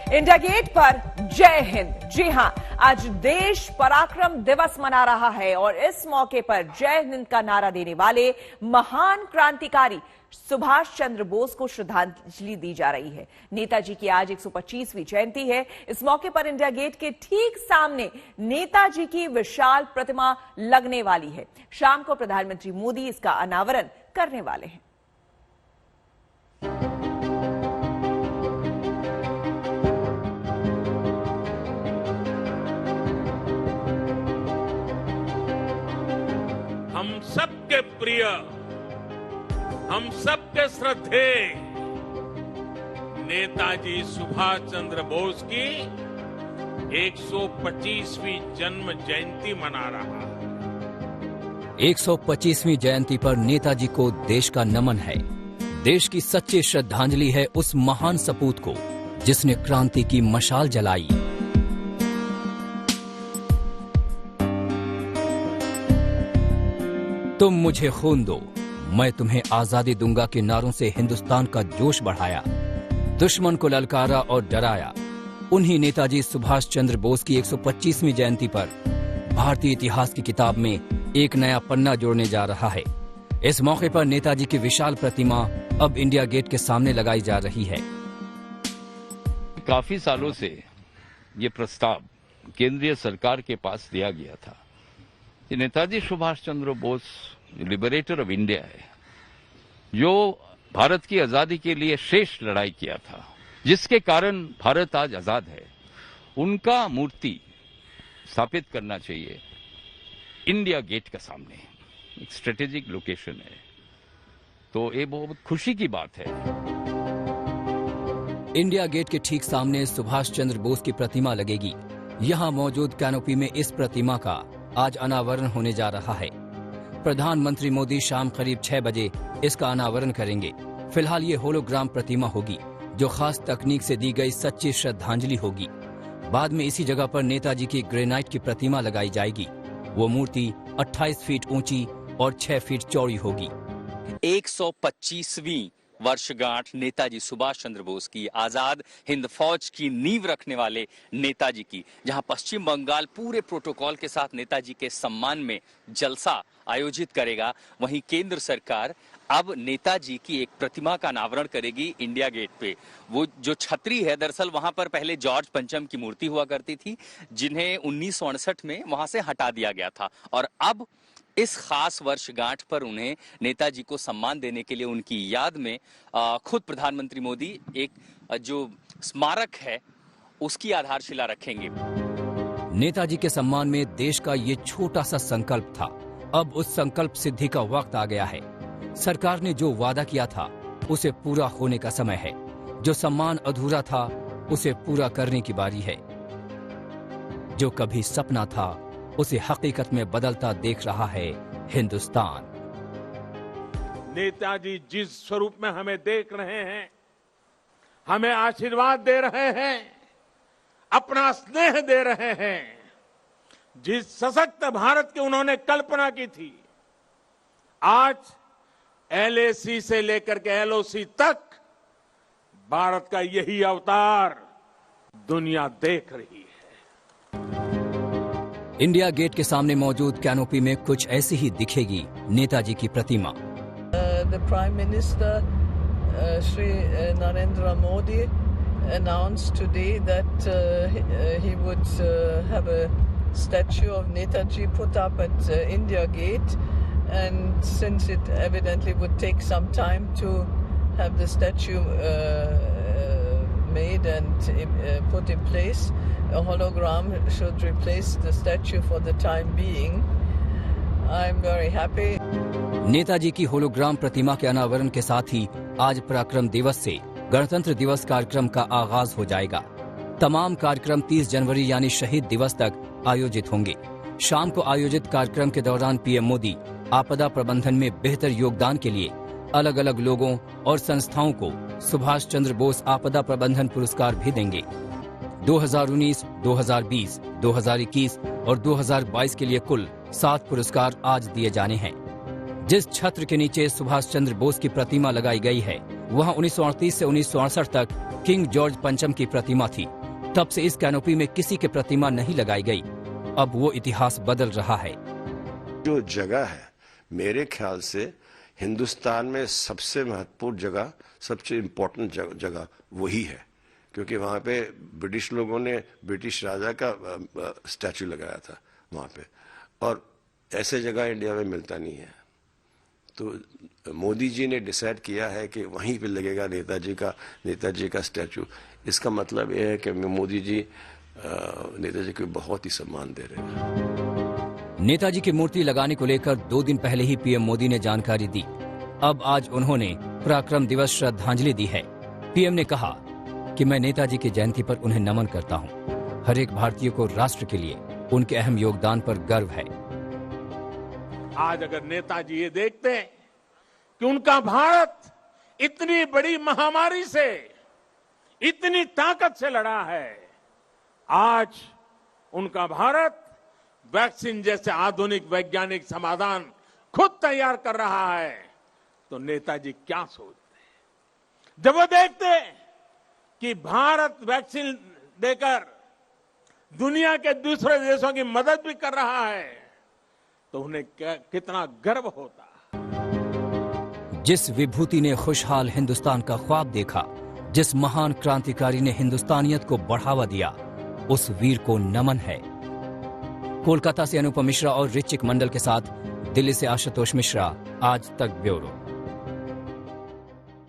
India gate पर जय हिंद। जी हां, आज देश पराक्रम दिवस मना रहा है और इस मौके पर जय हिंद का नारा देने वाले महान क्रांतिकारी सुभाष चंद्र बोस को श्रद्धांजलि दी जा रही है। नेताजी की आज 125वीं जयंती है। इस मौके पर इंडिया गेट के ठीक सामने नेताजी की विशाल प्रतिमा लगने वाली है। शाम को प्रधानमंत्री मोदी इसका अनावरण करने वाले हैं। हम सबके प्रिय, हम सबके श्रद्धेय नेताजी सुभाष चंद्र बोस की 125वीं जन्म जयंती मना रहा है। 125वीं जयंती पर नेताजी को देश का नमन है। देश की सच्ची श्रद्धांजलि है उस महान सपूत को जिसने क्रांति की मशाल जलाई। तुम मुझे खून दो, मैं तुम्हें आजादी दूंगा के नारों से हिंदुस्तान का जोश बढ़ाया, दुश्मन को ललकारा और डराया। उन्हीं नेताजी सुभाष चंद्र बोस की 125वीं जयंती पर भारतीय इतिहास की किताब में एक नया पन्ना जोड़ने जा रहा है। इस मौके पर नेताजी की विशाल प्रतिमा अब इंडिया गेट के सामने लगाई जा रही है। काफी सालों से ये प्रस्ताव केंद्रीय सरकार के पास दिया गया था कि Netaji Subhash Chandra Bose liberator of India है, जो भारत की आजादी के लिए श्रेष्ठ लड़ाई किया था, जिसके कारण भारत आज आजाद है, उनका मूर्ति स्थापित करना चाहिए इंडिया गेट के सामने। एक स्ट्रेटेजिक लोकेशन है, तो ये बहुत खुशी की बात है। इंडिया गेट के ठीक सामने सुभाष चंद्र बोस की प्रतिमा लगेगी। यहाँ मौजूद कैनोपी में इस प्रतिमा का आज अनावरण होने जा रहा है। प्रधानमंत्री मोदी शाम करीब 6 बजे इसका अनावरण करेंगे। फिलहाल ये होलोग्राम प्रतिमा होगी, जो खास तकनीक से दी गई सच्ची श्रद्धांजलि होगी। बाद में इसी जगह पर नेताजी की ग्रेनाइट की प्रतिमा लगाई जाएगी। वो मूर्ति 28 फीट ऊंची और 6 फीट चौड़ी होगी। 125वीं वर्षगांठ नेताजी सुभाष चंद्र बोस की, आजाद हिंद फौज की नींव रखने वाले नेताजी की, जहां पश्चिम बंगाल पूरे प्रोटोकॉल के साथ नेताजी के सम्मान में जलसा आयोजित करेगा, वहीं केंद्र सरकार अब नेताजी की एक प्रतिमा का अनावरण करेगी इंडिया गेट पे। वो जो छतरी है, दरअसल वहां पर पहले जॉर्ज पंचम की मूर्ति हुआ करती थी, जिन्हें 1968 में वहां से हटा दिया गया था, और अब इस खास वर्षगांठ पर उन्हें नेताजी को सम्मान देने के लिए उनकी याद में खुद प्रधानमंत्री मोदी एक जो स्मारक है उसकी आधारशिला रखेंगे। नेताजी के सम्मान में देश का ये छोटा सा संकल्प था, अब उस संकल्प सिद्धि का वक्त आ गया है। सरकार ने जो वादा किया था उसे पूरा होने का समय है। जो सम्मान अधूरा था उसे पूरा करने की बारी है। जो कभी सपना था उसे हकीकत में बदलता देख रहा है हिंदुस्तान। नेताजी जिस स्वरूप में हमें देख रहे हैं, हमें आशीर्वाद दे रहे हैं, अपना स्नेह दे रहे हैं, जिस सशक्त भारत की उन्होंने कल्पना की थी, आज LAC से लेकर के LOC तक भारत का यही अवतार दुनिया देख रही है। इंडिया गेट के सामने मौजूद कैनोपी में कुछ ऐसी ही दिखेगी नेताजी की प्रतिमा। The Prime Minister Shri Narendra Modi announced today that he would have a statue of Netaji put up at India Gate, and since it evidently would take some time to have the statue made and put in place, a hologram should replace the statue for the time being. I'm very happy. Netaji की hologram प्रतिमा के अनावरण के साथ ही आज पराक्रम दिवस से गणतंत्र दिवस कार्यक्रम का आगाज हो जाएगा। तमाम कार्यक्रम 30 जनवरी यानी शहीद दिवस तक आयोजित होंगे। शाम को आयोजित कार्यक्रम के दौरान PM मोदी आपदा प्रबंधन में बेहतर योगदान के लिए अलग अलग लोगों और संस्थाओं को सुभाष चंद्र बोस आपदा प्रबंधन पुरस्कार भी देंगे। 2019, 2020, 2021 और 2022 के लिए कुल 7 पुरस्कार आज दिए जाने हैं। जिस छत्र के नीचे सुभाष चंद्र बोस की प्रतिमा लगाई गई है, वहां 1938 से 1968 तक किंग जॉर्ज पंचम की प्रतिमा थी। तब से इस कैनोपी में किसी की प्रतिमा नहीं लगाई गई। अब वो इतिहास बदल रहा है। जो जगह है, मेरे ख्याल से हिंदुस्तान में सबसे महत्वपूर्ण जगह, सबसे इम्पोर्टेंट जगह वही है, क्योंकि वहाँ पे ब्रिटिश लोगों ने ब्रिटिश राजा का स्टैचू लगाया था वहाँ पे, और ऐसे जगह इंडिया में मिलता नहीं है। तो मोदी जी ने डिसाइड किया है कि वहीं पे लगेगा नेताजी का स्टैचू। इसका मतलब यह है कि मोदी जी नेताजी को बहुत ही सम्मान दे रहे हैं। नेताजी की मूर्ति लगाने को लेकर 2 दिन पहले ही पीएम मोदी ने जानकारी दी। अब आज उन्होंने पराक्रम दिवस श्रद्धांजलि दी है। पीएम ने कहा कि मैं नेताजी की जयंती पर उन्हें नमन करता हूं। हर एक भारतीय को राष्ट्र के लिए उनके अहम योगदान पर गर्व है। आज अगर नेताजी ये देखते हैं कि उनका भारत इतनी बड़ी महामारी से इतनी ताकत से लड़ा है, आज उनका भारत वैक्सीन जैसे आधुनिक वैज्ञानिक समाधान खुद तैयार कर रहा है, तो नेताजी क्या सोचते हैं जब वो देखते हैं कि भारत वैक्सीन देकर दुनिया के दूसरे देशों की मदद भी कर रहा है, तो उन्हें कितना गर्व होता। जिस विभूति ने खुशहाल हिंदुस्तान का ख्वाब देखा, जिस महान क्रांतिकारी ने हिंदुस्तानियत को बढ़ावा दिया, उस वीर को नमन है। कोलकाता से अनुपम मिश्रा और ऋचिक मंडल के साथ दिल्ली से आशुतोष मिश्रा, आज तक ब्यूरो।